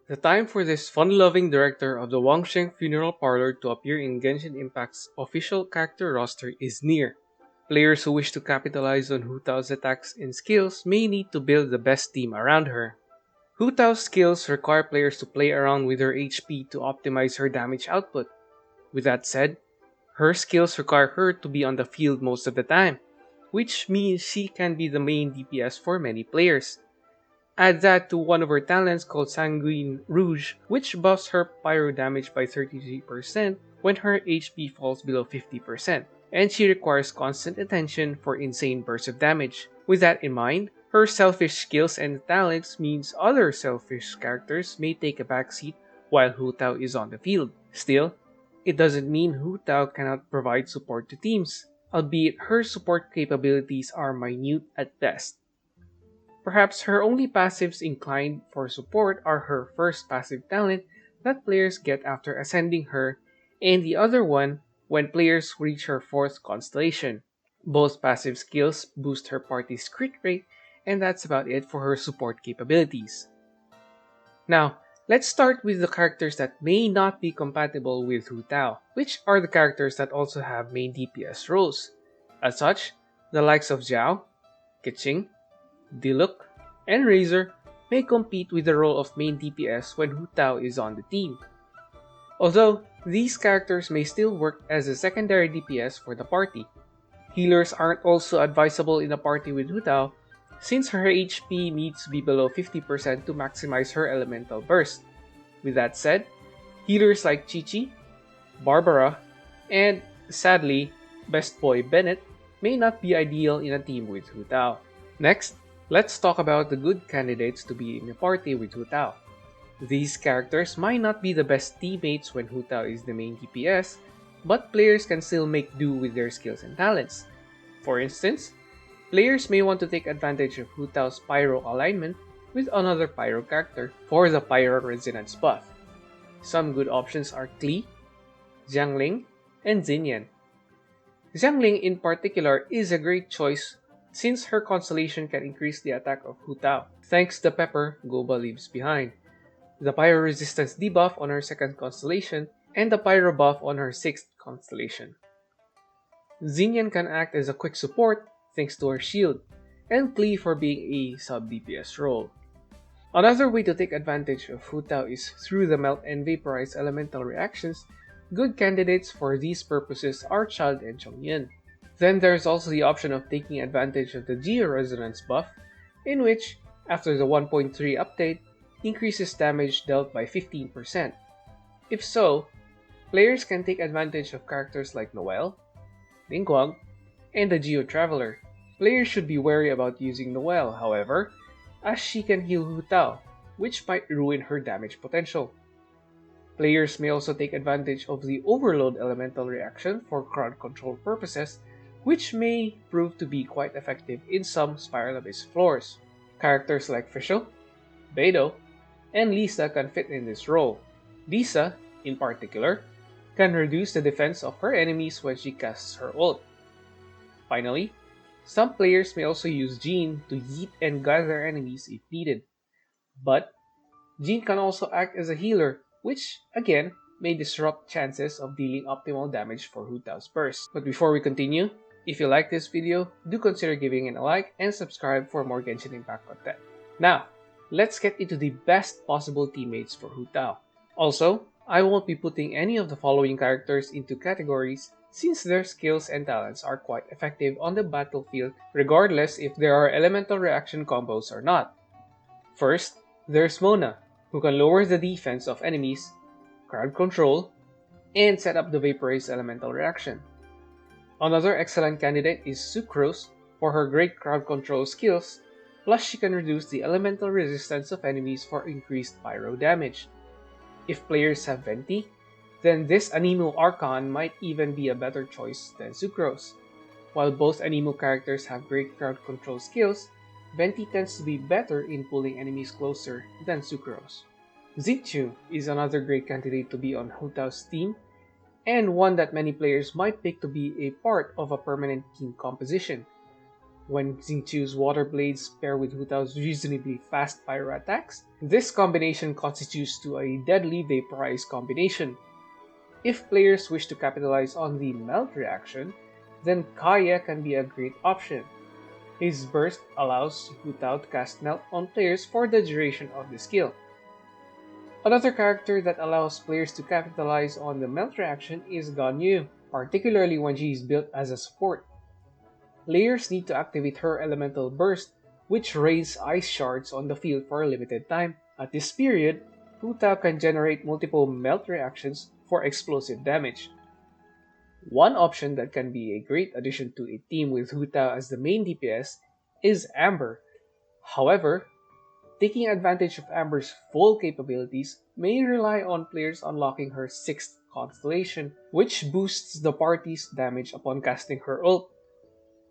The time for this fun-loving director of the Wangsheng Funeral Parlor to appear in Genshin Impact's official character roster is near. Players who wish to capitalize on Hu Tao's attacks and skills may need to build the best team around her. Hu Tao's skills require players to play around with her HP to optimize her damage output. With that said, her skills require her to be on the field most of the time, which means she can be the main DPS for many players. Add that to one of her talents called Sanguine Rouge, which buffs her pyro damage by 33% when her HP falls below 50%, and she requires constant attention for insane bursts of damage. With that in mind, her selfish skills and talents means other selfish characters may take a backseat while Hu Tao is on the field. Still, it doesn't mean Hu Tao cannot provide support to teams, albeit her support capabilities are minute at best. Perhaps her only passives inclined for support are her first passive talent that players get after ascending her, and the other one when players reach her fourth constellation. Both passive skills boost her party's crit rate, and that's about it for her support capabilities. Now, let's start with the characters that may not be compatible with Hu Tao, which are the characters that also have main DPS roles. As such, the likes of Zhao, Keqing, Diluc, and Razor may compete with the role of main DPS when Hu Tao is on the team. Although, these characters may still work as a secondary DPS for the party. Healers aren't also advisable in a party with Hu Tao, since her HP needs to be below 50% to maximize her elemental burst. With that said, healers like Chi-Chi, Barbara, and, sadly, Best Boy Bennett may not be ideal in a team with Hu Tao. Next, let's talk about the good candidates to be in a party with Hu Tao. These characters might not be the best teammates when Hu Tao is the main DPS, but players can still make do with their skills and talents. For instance, players may want to take advantage of Hu Tao's Pyro alignment with another Pyro character for the Pyro Resonance buff. Some good options are Klee, Xiangling, and Xinyan. Xiangling in particular is a great choice since her constellation can increase the attack of Hu Tao, thanks to the pepper Goba leaves behind, the Pyro Resistance debuff on her second constellation, and the Pyro buff on her sixth constellation. Xinyan can act as a quick support thanks to her shield, and Klee for being a sub-DPS role. Another way to take advantage of Hu Tao is through the Melt and Vaporize elemental reactions. Good candidates for these purposes are Childe and Chongyun. Then there's also the option of taking advantage of the Geo-Resonance buff, in which, after the 1.3 update, increases damage dealt by 15%. If so, players can take advantage of characters like Noelle, Ningguang, and the Geo Traveler. Players should be wary about using Noelle, however, as she can heal Hu Tao, which might ruin her damage potential. Players may also take advantage of the Overload elemental reaction for crowd control purposes, which may prove to be quite effective in some Spiral Abyss floors. Characters like Fischl, Beidou, and Lisa can fit in this role. Lisa, in particular, can reduce the defense of her enemies when she casts her ult. Finally, some players may also use Jean to yeet and gather enemies if needed. But Jean can also act as a healer, which, again, may disrupt chances of dealing optimal damage for Hu Tao's burst. But before we continue, if you like this video, do consider giving it a like and subscribe for more Genshin Impact content. Now, let's get into the best possible teammates for Hu Tao. Also, I won't be putting any of the following characters into categories since their skills and talents are quite effective on the battlefield regardless if there are elemental reaction combos or not. First, there's Mona, who can lower the defense of enemies, crowd control, and set up the Vaporize elemental reaction. Another excellent candidate is Sucrose for her great crowd control skills, plus she can reduce the elemental resistance of enemies for increased pyro damage. If players have Venti, then this Anemo Archon might even be a better choice than Sucrose. While both Anemo characters have great crowd control skills, Venti tends to be better in pulling enemies closer than Sucrose. Xingqiu is another great candidate to be on Hu Tao's team, and one that many players might pick to be a part of a permanent team composition. When Xingqiu's water blades pair with Hu Tao's reasonably fast pyro attacks, this combination constitutes to a deadly vaporize combination. If players wish to capitalize on the melt reaction, then Kaya can be a great option. His burst allows Hu Tao to cast melt on players for the duration of the skill. Another character that allows players to capitalize on the melt reaction is Ganyu, particularly when she is built as a support. Players need to activate her elemental burst, which rains ice shards on the field for a limited time. At this period, Hu Tao can generate multiple melt reactions for explosive damage. One option that can be a great addition to a team with Hu Tao as the main DPS is Amber. However, taking advantage of Amber's full capabilities may rely on players unlocking her 6th constellation, which boosts the party's damage upon casting her ult.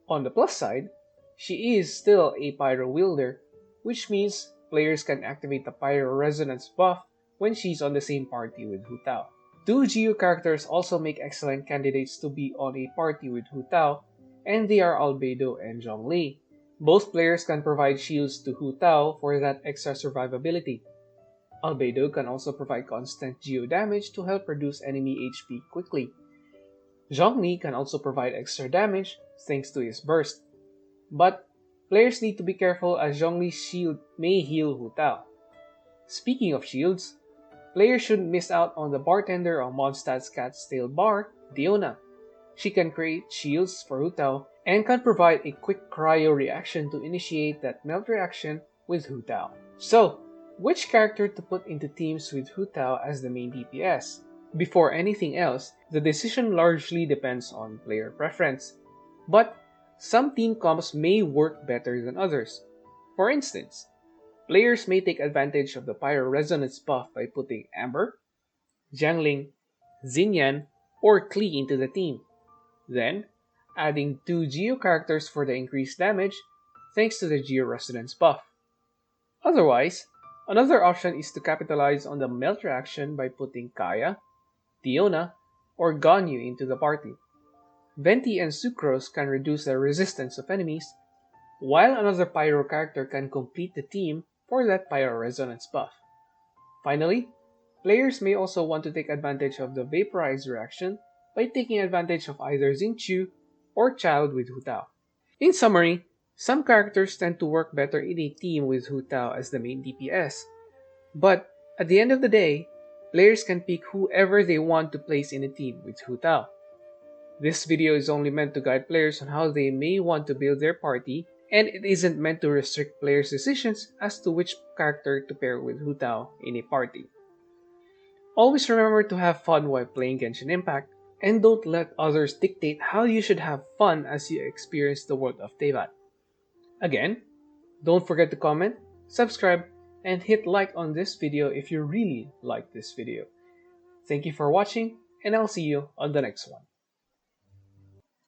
On the plus side, she is still a Pyro wielder, which means players can activate the Pyro Resonance buff when she's on the same party with Hu Tao. Two GU characters also make excellent candidates to be on a party with Hu Tao, and they are Albedo and Zhongli. Both players can provide shields to Hu Tao for that extra survivability. Albedo can also provide constant geo damage to help reduce enemy HP quickly. Zhongli can also provide extra damage thanks to his burst. But players need to be careful as Zhongli's shield may heal Hu Tao. Speaking of shields, players shouldn't miss out on the bartender of Mondstadt's Cat's Tail bar, Diona. She can create shields for Hu Tao and can provide a quick cryo reaction to initiate that melt reaction with Hu Tao. So, which character to put into teams with Hu Tao as the main DPS? Before anything else, the decision largely depends on player preference. But some team comps may work better than others. For instance, players may take advantage of the Pyro Resonance buff by putting Amber, Jiangling, Xinyan, or Klee into the team. Then, adding 2 Geo characters for the increased damage thanks to the Geo Resonance buff. Otherwise, another option is to capitalize on the melt reaction by putting Kaya, Diona, or Ganyu into the party. Venti and Sucrose can reduce the resistance of enemies, while another Pyro character can complete the team for that Pyro Resonance buff. Finally, players may also want to take advantage of the Vaporize reaction by taking advantage of either Xingqiu or Child with Hu Tao. In summary, some characters tend to work better in a team with Hu Tao as the main DPS, but at the end of the day, players can pick whoever they want to place in a team with Hu Tao. This video is only meant to guide players on how they may want to build their party, and it isn't meant to restrict players' decisions as to which character to pair with Hu Tao in a party. Always remember to have fun while playing Genshin Impact, and don't let others dictate how you should have fun as you experience the world of Teyvat. Again, don't forget to comment, subscribe, and hit like on this video if you really like this video. Thank you for watching, and I'll see you on the next one.